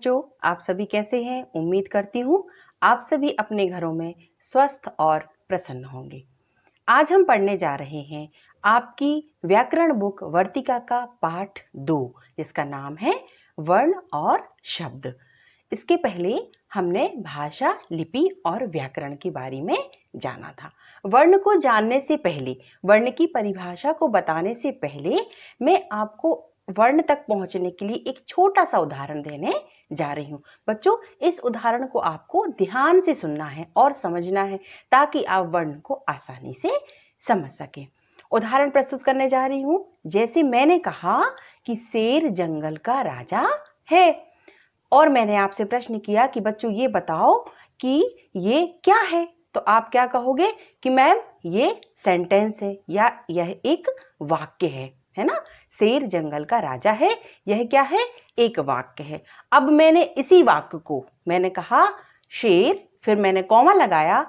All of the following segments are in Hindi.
बच्चों, आप सभी कैसे हैं? उम्मीद करती हूँ आप सभी अपने घरों में स्वस्थ और प्रसन्न होंगे। आज हम पढ़ने जा रहे हैं आपकी व्याकरण बुक वर्तिका का पाठ 2, जिसका नाम है वर्ण और शब्द। इसके पहले हमने भाषा, लिपि और व्याकरण के बारे में जाना था। वर्ण को जानने से पहले, वर्ण की परिभाषा को बताने से पहले मैं आपको वर्ण तक पहुंचने के लिए एक छोटा सा उदाहरण देने जा रही हूँ। बच्चों, इस उदाहरण को आपको ध्यान से सुनना है और समझना है ताकि आप वर्ण को आसानी से समझ सकें। उदाहरण प्रस्तुत करने जा रही हूँ। जैसे मैंने कहा कि शेर जंगल का राजा है और मैंने आपसे प्रश्न किया कि बच्चों ये बताओ कि ये क्या है, तो आप क्या कहोगे कि मैम ये सेंटेंस है या यह एक वाक्य है ना। शेर जंगल का राजा है, यह क्या है? एक वाक्य है। अब मैंने इसी वाक्य को मैंने कहा शेर, फिर मैंने कॉमा लगाया,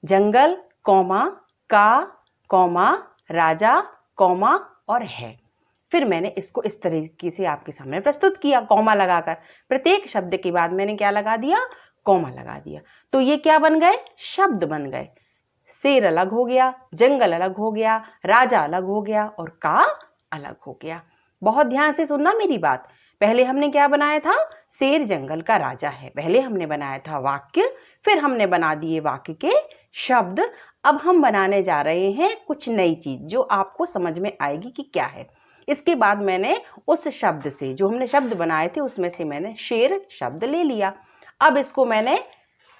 जंगल कॉमा का कॉमा राजा कॉमा और है। फिर मैंने इसको इस तरीके से आपके सामने प्रस्तुत किया, कॉमा लगाकर। प्रत्येक शब्द के बाद मैंने क्या लगा दिया? कॉमा लगा दिया। तो ये क्या बन गए? शब्द बन गए। शेर अलग हो गया, जंगल अलग हो गया, राजा अलग हो गया और का अलग हो गया। बहुत ध्यान से सुनना मेरी बात। पहले हमने क्या बनाया था? शेर जंगल का राजा है। पहले हमने बनाया था वाक्य, फिर हमने बना दिए वाक्य के शब्द। अब हम बनाने जा रहे हैं कुछ नई चीज जो आपको समझ में आएगी कि क्या है। इसके बाद मैंने उस शब्द से, जो हमने शब्द बनाए थे उसमें से मैंने शेर शब्द ले लिया। अब इसको मैंने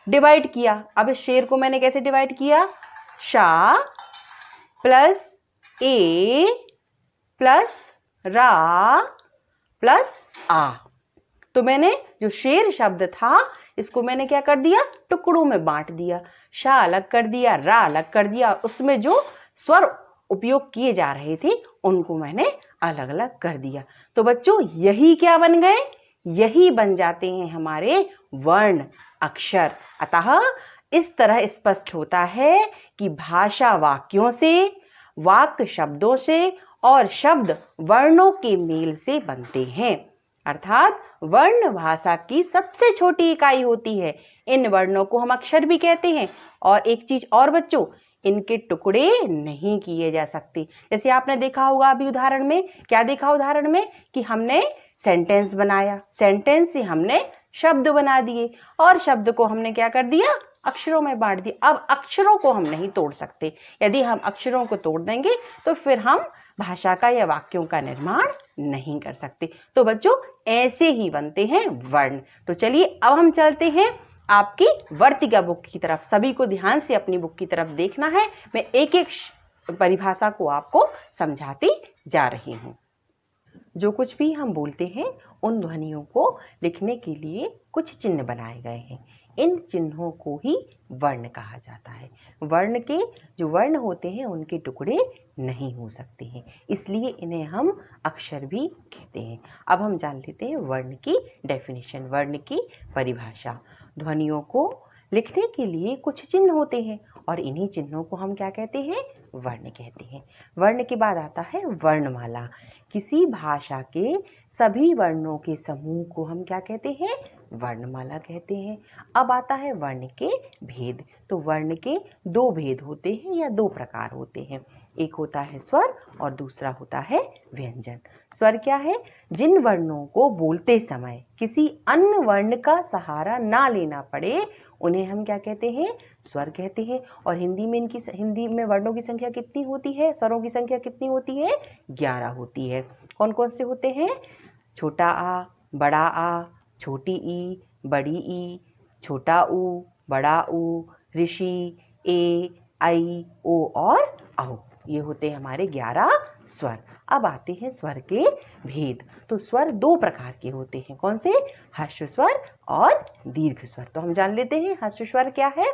डिवाइड किया। अब इस शेर को मैंने कैसे डिवाइड किया? शा प्लस ए प्लस रा प्लस आ। तो मैंने जो शेर शब्द था इसको मैंने क्या कर दिया? टुकड़ों में बांट दिया। शा अलग कर दिया, रा अलग कर दिया, उसमें जो स्वर उपयोग किए जा रहे थे उनको मैंने अलग अलग कर दिया। तो बच्चों यही क्या बन गए? यही बन जाते हैं हमारे वर्ण, अक्षर। अतः इस तरह स्पष्ट होता है कि भाषा वाक्यों से, वाक्य शब्दों से और शब्द वर्णों के मेल से बनते हैं। अर्थात वर्ण भाषा की सबसे छोटी इकाई होती है। इन वर्णों को हम अक्षर भी कहते हैं। और एक चीज और बच्चों, इनके टुकड़े नहीं किए जा सकते। जैसे आपने देखा होगा अभी उदाहरण में, क्या देखा उदाहरण में कि हमने सेंटेंस बनाया, सेंटेंस से हमने शब्द बना दिए और शब्द को हमने क्या कर दिया? अक्षरों में बांट दिया। अब अक्षरों को हम नहीं तोड़ सकते। यदि हम अक्षरों को तोड़ देंगे तो फिर हम भाषा का या वाक्यों का निर्माण नहीं कर सकते। तो बच्चों ऐसे ही बनते हैं वर्ण। तो चलिए अब हम चलते हैं आपकी वर्तिका बुक की तरफ। सभी को ध्यान से अपनी बुक की तरफ देखना है। मैं एक एक परिभाषा को आपको समझाती जा रही हूँ। जो कुछ भी हम बोलते हैं उन ध्वनियों को लिखने के लिए कुछ चिन्ह बनाए गए हैं। इन चिन्हों को ही वर्ण कहा जाता है। वर्ण के जो वर्ण होते हैं उनके टुकड़े नहीं हो सकते हैं, इसलिए इन्हें हम अक्षर भी कहते हैं। अब हम जान लेते हैं वर्ण की डेफिनेशन, वर्ण की परिभाषा। ध्वनियों को लिखने के लिए कुछ चिन्ह होते हैं और इन्हीं चिन्हों को हम क्या कहते हैं? वर्ण कहते हैं। वर्ण के बाद आता है वर्णमाला। किसी भाषा के सभी वर्णों के समूह को हम क्या कहते हैं? वर्णमाला कहते हैं। अब आता है वर्ण के भेद। तो वर्ण के दो भेद होते हैं या दो प्रकार होते हैं। एक होता है स्वर और दूसरा होता है व्यंजन। स्वर क्या है? जिन वर्णों को बोलते समय किसी अन्य वर्ण का सहारा ना लेना पड़े उन्हें हम क्या कहते हैं? स्वर कहते हैं। और हिंदी में वर्णों की संख्या कितनी होती है? स्वरों की संख्या कितनी होती है? 11 होती है। कौन कौन से होते हैं? छोटा आ, बड़ा आ, छोटी ई, बड़ी ई, छोटा ऊ, बड़ा ऊ, ऋषि, ए, आई, ओ और औ। ये होते हैं हमारे 11 स्वर। अब आते हैं स्वर के भेद। तो स्वर दो प्रकार के होते हैं। कौन से? हर्ष स्वर और दीर्घ स्वर। तो हम जान लेते हैं हर्ष स्वर क्या है।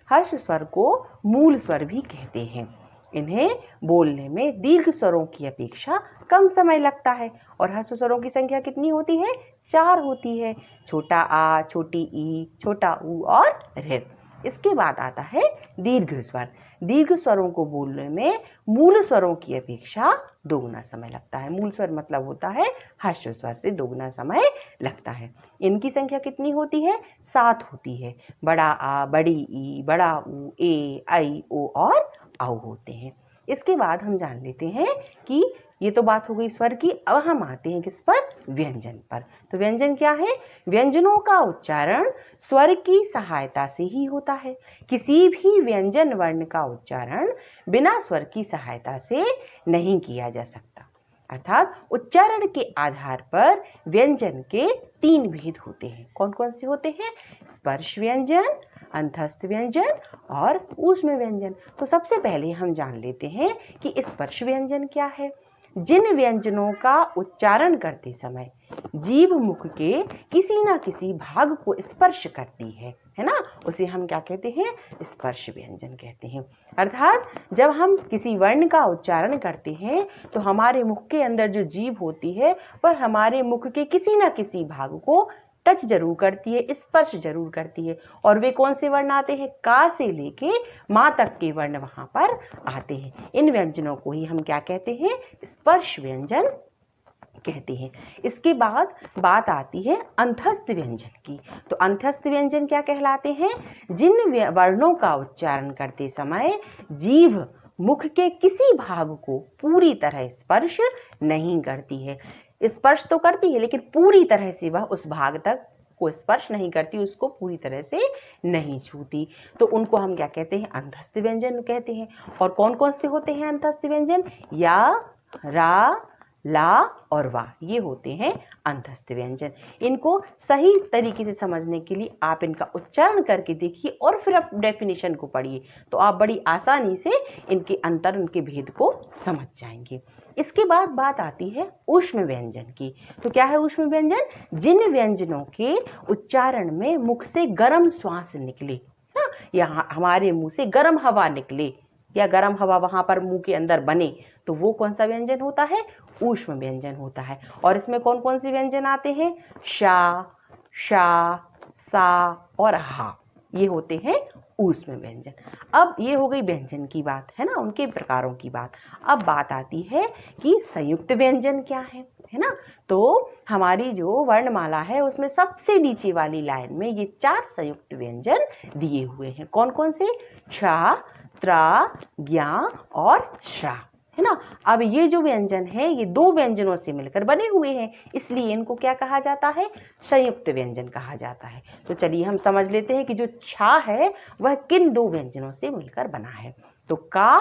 हर्ष स्वर को मूल स्वर भी कहते हैं। इन्हें बोलने में दीर्घ स्वरों की अपेक्षा कम समय लगता है। और हर्ष स्वरों की संख्या कितनी होती है? 4 होती है। छोटा आ, छोटी ई, छोटा ऊ और ऋ। इसके बाद आता है दीर्घ स्वर। दीर्घ स्वरों को बोलने में मूल स्वरों की अपेक्षा दोगुना समय लगता है। मूल स्वर मतलब होता है ह्रस्व स्वर से दोगुना समय लगता है। इनकी संख्या कितनी होती है? 7 होती है। बड़ा आ, बड़ी ई, बड़ा ऊ, ए, ऐ, ओ और औ होते हैं। इसके बाद हम जान लेते हैं कि ये तो बात हो गई स्वर की। अब हम आते हैं किस पर? व्यंजन पर। तो व्यंजन क्या है? व्यंजनों का उच्चारण स्वर की सहायता से ही होता है। किसी भी व्यंजन वर्ण का उच्चारण बिना स्वर की सहायता से नहीं किया जा सकता। अर्थात उच्चारण के आधार पर व्यंजन के 3 भेद होते हैं। कौन कौन से होते हैं? स्पर्श व्यंजन, अंतस्थ व्यंजन और ऊष्म व्यंजन। तो सबसे पहले हम जान लेते हैं कि स्पर्श व्यंजन क्या है। जिन व्यंजनों का उच्चारण करते समय जीभ मुख के किसी न किसी भाग को स्पर्श करती है ना, उसे हम क्या कहते हैं? स्पर्श व्यंजन कहते हैं। अर्थात जब हम किसी वर्ण का उच्चारण करते हैं तो हमारे मुख के अंदर जो जीभ होती है वह हमारे मुख के किसी न किसी भाग को टच जरूर करती है, स्पर्श जरूर करती है। और वे कौन से वर्ण आते हैं? का से लेके मां तक के वर्ण वहां पर आते हैं। इन व्यंजनों को ही हम क्या कहते हैं? स्पर्श व्यंजन कहते हैं। इसके बाद बात आती है अंतस्थ व्यंजन की। तो अंतस्थ व्यंजन क्या कहलाते हैं? जिन वर्णों का उच्चारण करते समय जीभ मुख के किसी भाग को पूरी तरह स्पर्श नहीं करती है। स्पर्श तो करती है लेकिन पूरी तरह से वह उस भाग तक को स्पर्श नहीं करती, उसको पूरी तरह से नहीं छूती। तो उनको हम क्या कहते हैं? अंतस्थ व्यंजन कहते हैं। और कौन कौन से होते हैं अंतस्थ व्यंजन? या, रा, ला और वा, ये होते हैं अंतस्थ व्यंजन। इनको सही तरीके से समझने के लिए आप इनका उच्चारण करके देखिए और फिर आप डेफिनेशन को पढ़िए, तो आप बड़ी आसानी से इनके अंतर, उनके भेद को समझ जाएंगे। इसके बाद बात आती है ऊष्म व्यंजन की। तो क्या है ऊष्म व्यंजन? जिन व्यंजनों के उच्चारण में मुख से गर्म श्वास निकले ना, यहाँ हमारे मुंह से गर्म हवा निकले या गर्म हवा वहां पर मुंह के अंदर बने, तो वो कौन सा व्यंजन होता है? ऊष्म व्यंजन होता है। और इसमें कौन कौन से व्यंजन आते हैं? शा, शा, सा और हा, ये होते हैं ऊष्म व्यंजन। अब ये हो गई व्यंजन की बात, है ना, उनके प्रकारों की बात। अब बात आती है कि संयुक्त व्यंजन क्या है ना। तो हमारी जो वर्णमाला है उसमें सबसे नीचे वाली लाइन में ये 4 संयुक्त व्यंजन दिए हुए हैं। कौन कौन से? क्षा, त्रा, ज्ञा और श्रा, है ना। अब ये जो व्यंजन है ये 2 व्यंजनों से मिलकर बने हुए हैं, इसलिए इनको क्या कहा जाता है? संयुक्त व्यंजन कहा जाता है। तो चलिए हम समझ लेते हैं कि जो छा है वह किन 2 व्यंजनों से मिलकर बना है। तो का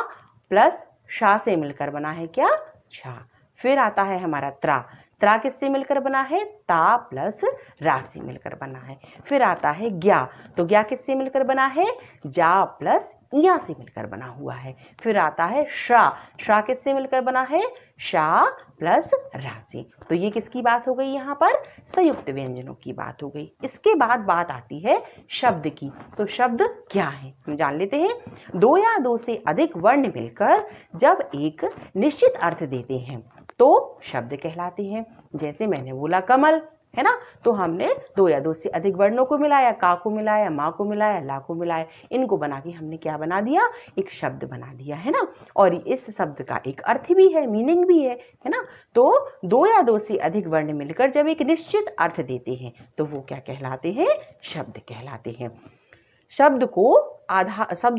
प्लस शा से मिलकर बना है क्या? छा। फिर आता है हमारा त्रा। त्रा किससे मिलकर बना है? ता प्लस रा से मिलकर बना है। फिर आता है ज्ञा। तो ज्ञा किससे मिलकर बना है? जा प्लस इया से मिलकर बना हुआ है। फिर आता है श्रा। श्रा किससे मिलकर बना है? शा प्लस रा से। तो ये किसकी बात हो गई? यहाँ पर संयुक्त व्यंजनों की बात हो गई। इसके बाद बात आती है शब्द की। तो शब्द क्या है हम जान लेते हैं। 2 या 2 से अधिक वर्ण मिलकर जब एक निश्चित अर्थ देते हैं तो शब्द कहलाते हैं। जैसे मैंने बोला कमल, है ना, तो हमने 2 या 2 से अधिक वर्णों को मिलाया, का को मिलाया, माँ को मिलाया, ला को मिलाया, इनको बना के हमने क्या बना दिया? एक शब्द बना दिया, है ना। और इस शब्द का एक अर्थ भी है, मीनिंग भी है ना। तो 2 या 2 से अधिक वर्ण मिलकर जब एक निश्चित अर्थ देते हैं तो वो क्या कहलाते हैं? शब्द कहलाते हैं। शब्द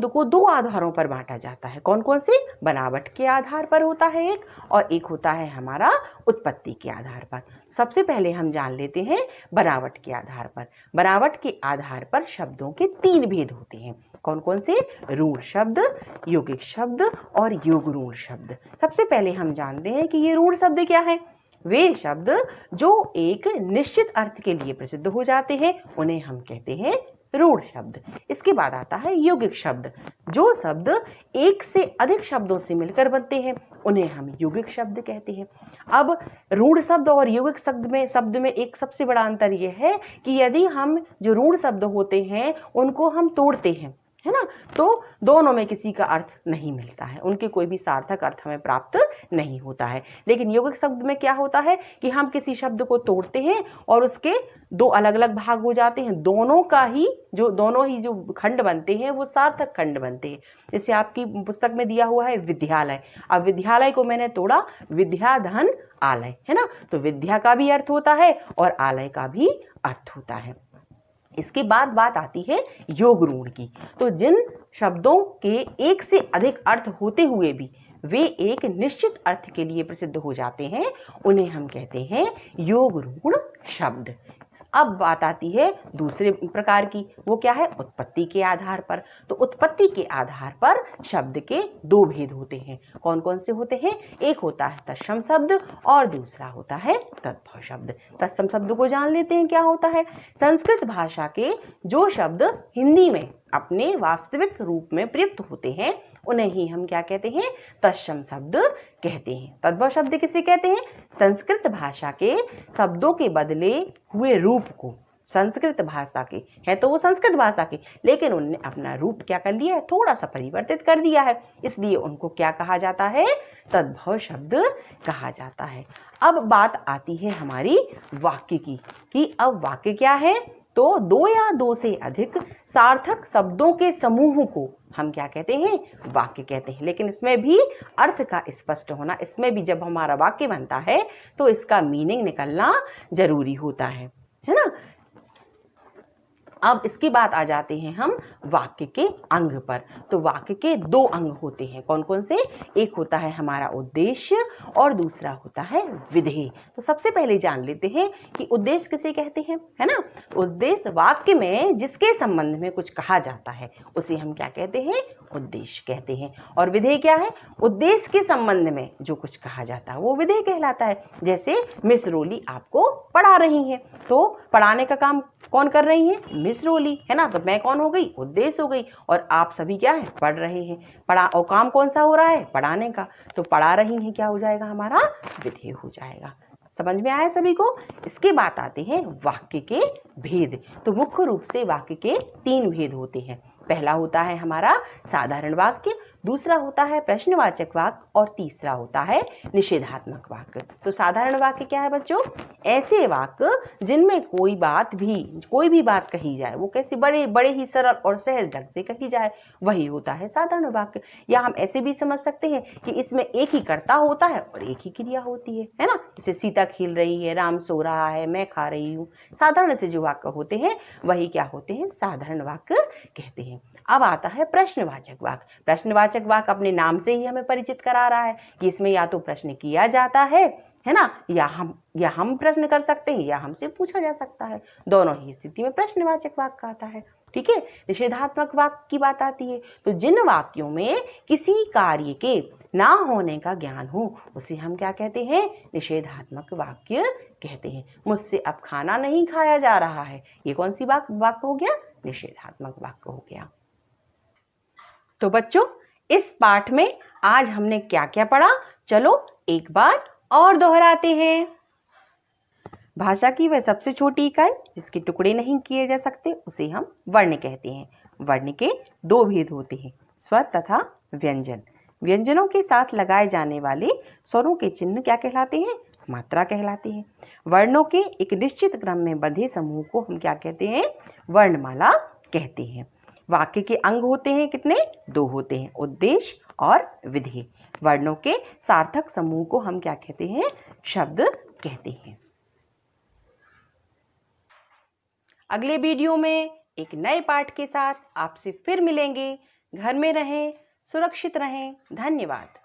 को 2 आधारों पर बांटा जाता है। कौन कौन से? बनावट के आधार पर होता है एक, और एक होता है हमारा उत्पत्ति के आधार पर। सबसे पहले हम जान लेते हैं बनावट के आधार पर। बनावट के आधार पर शब्दों के 3 भेद होते हैं। कौन कौन से? रूढ़ शब्द, यौगिक शब्द और योग रूढ़ शब्द। सबसे पहले हम जानते हैं कि ये रूढ़ शब्द क्या है। वे शब्द जो एक निश्चित अर्थ के लिए प्रसिद्ध हो जाते हैं उन्हें हम कहते हैं रूढ़ शब्द। इसके बाद आता है यौगिक शब्द। जो शब्द एक से अधिक शब्दों से मिलकर बनते हैं उन्हें हम यौगिक शब्द कहते हैं। अब रूढ़ शब्द और यौगिक शब्द में एक सबसे बड़ा अंतर यह है कि यदि हम जो रूढ़ शब्द होते हैं उनको हम तोड़ते हैं, है ना। तो दोनों में किसी का अर्थ नहीं मिलता है, उनके कोई भी सार्थक अर्थ हमें प्राप्त नहीं होता है। लेकिन यौगिक शब्द में क्या होता है कि हम किसी शब्द को तोड़ते हैं और उसके दो अलग अलग भाग हो जाते हैं, दोनों ही जो खंड बनते हैं वो सार्थक खंड बनते हैं। जैसे आपकी पुस्तक में दिया हुआ है विद्यालय, अब विद्यालय को मैंने तोड़ा विद्या धन आलय, है ना। तो विद्या का भी अर्थ होता है और आलय का भी अर्थ होता है। इसके बाद बात आती है योग ऋण की। तो जिन शब्दों के एक से अधिक अर्थ होते हुए भी वे एक निश्चित अर्थ के लिए प्रसिद्ध हो जाते हैं, उन्हें हम कहते हैं योग ऋण शब्द। अब बात आती है दूसरे प्रकार की, वो क्या है, उत्पत्ति के आधार पर। तो उत्पत्ति के आधार पर शब्द के दो भेद होते हैं। कौन कौन से होते हैं? एक होता है तत्सम शब्द और दूसरा होता है तद्भव शब्द। तत्सम शब्द को जान लेते हैं क्या होता है। संस्कृत भाषा के जो शब्द हिंदी में अपने वास्तविक रूप में प्रयुक्त होते हैं उन्हें ही हम क्या कहते हैं, तत्सम शब्द कहते हैं। तद्भव शब्द किसे कहते हैं? संस्कृत भाषा के शब्दों के बदले हुए रूप को, संस्कृत भाषा के है तो वो संस्कृत भाषा के, लेकिन उन्होंने अपना रूप क्या कर लिया है, थोड़ा सा परिवर्तित कर दिया है, इसलिए उनको क्या कहा जाता है, तद्भव शब्द कहा जाता है। अब बात आती है हमारी वाक्य की, कि अब वाक्य क्या है, तो दो या दो से अधिक सार्थक शब्दों के समूह को हम क्या कहते हैं, वाक्य कहते हैं। लेकिन इसमें भी अर्थ का स्पष्ट होना, इसमें भी जब हमारा वाक्य बनता है तो इसका मीनिंग निकलना जरूरी होता है ना। अब इसके बाद आ जाते हैं हम वाक्य के अंग पर। तो वाक्य के दो अंग होते हैं, कौन कौन से? एक होता है हमारा उद्देश्य और दूसरा होता है विधेय। तो सबसे पहले जान लेते हैं कि उद्देश्य किसे कहते हैं, है ना। उद्देश्य वाक्य में जिसके संबंध में कुछ कहा जाता है उसे हम क्या कहते हैं, उद्देश्य कहते हैं। और विधेय क्या है? उद्देश्य के संबंध में जो कुछ कहा जाता है वो विधेय कहलाता है। जैसे मिस रोली आपको पढ़ा रही है, तो पढ़ाने का काम कौन कर रही है? मिस रोली, है ना। तो मैं कौन हो गई? उद्देश्य हो गई। और आप सभी क्या है? पढ़ रहे हैं। पढ़ा और काम कौन सा हो रहा है? पढ़ाने का। तो पढ़ा रही है क्या हो जाएगा हमारा? विधेय हो जाएगा। समझ में आया सभी को? इसके बाद आते हैं वाक्य के भेद। तो मुख्य रूप से वाक्य के तीन भेद होते हैं। पहला होता है हमारा साधारण वाक्य, दूसरा होता है प्रश्नवाचक वाक्य और तीसरा होता है निषेधात्मक वाक्य। तो साधारण वाक्य क्या है बच्चों? ऐसे वाक्य जिनमें कोई भी बात कही जाए, वो कैसे बड़े ही सरल और सहज ढंग से कही जाए, वही होता है साधारण वाक्य। या हम ऐसे भी समझ सकते हैं कि इसमें एक ही कर्ता होता है और एक ही क्रिया होती है ना। जैसे सीता खेल रही है, राम सो रहा है, मैं खा रही हूँ। साधारण से जो वाक्य होते हैं वही क्या होते हैं? साधारण वाक्य कहते हैं। अब आता है प्रश्नवाचक वाक्य। प्रश्नवाचक वाक्य अपने नाम से ही हमें परिचित करा रहा है कि इसमें या तो प्रश्न किया जाता है ना, या हम प्रश्न कर सकते हैं या हमसे पूछा जा सकता है। दोनों ही स्थिति में प्रश्नवाचक वाक्य आता है। ठीक है। निषेधात्मक वाक्य की बात आती है, तो जिन वाक्यों में किसी कार्य के ना होने का ज्ञान हो उसे हम क्या कहते हैं? निषेधात्मक वाक्य कहते हैं। मुझसे अब खाना नहीं खाया जा रहा है, ये कौन सी वाक्य हो गया? निषेधात्मक वाक्य हो गया। तो बच्चों, इस पाठ में आज हमने क्या क्या पढ़ा, चलो एक बार और दोहराते हैं। भाषा की वह सबसे छोटी इकाई जिसके टुकड़े नहीं किए जा सकते उसे हम वर्ण कहते हैं। वर्ण के दो भेद होते हैं, स्वर तथा व्यंजन। व्यंजनों के साथ लगाए जाने वाले स्वरों के चिन्ह क्या कहलाते हैं? मात्रा कहलाते हैं। वर्णों के एक निश्चित क्रम में बंधे समूह को हम क्या कहते हैं? वर्णमाला कहते हैं। वाक्य के अंग होते हैं कितने? दो होते हैं, उद्देश्य और विधेय। वर्णों के सार्थक समूह को हम क्या कहते हैं? शब्द कहते हैं। अगले वीडियो में एक नए पाठ के साथ आपसे फिर मिलेंगे। घर में रहें, सुरक्षित रहें। धन्यवाद।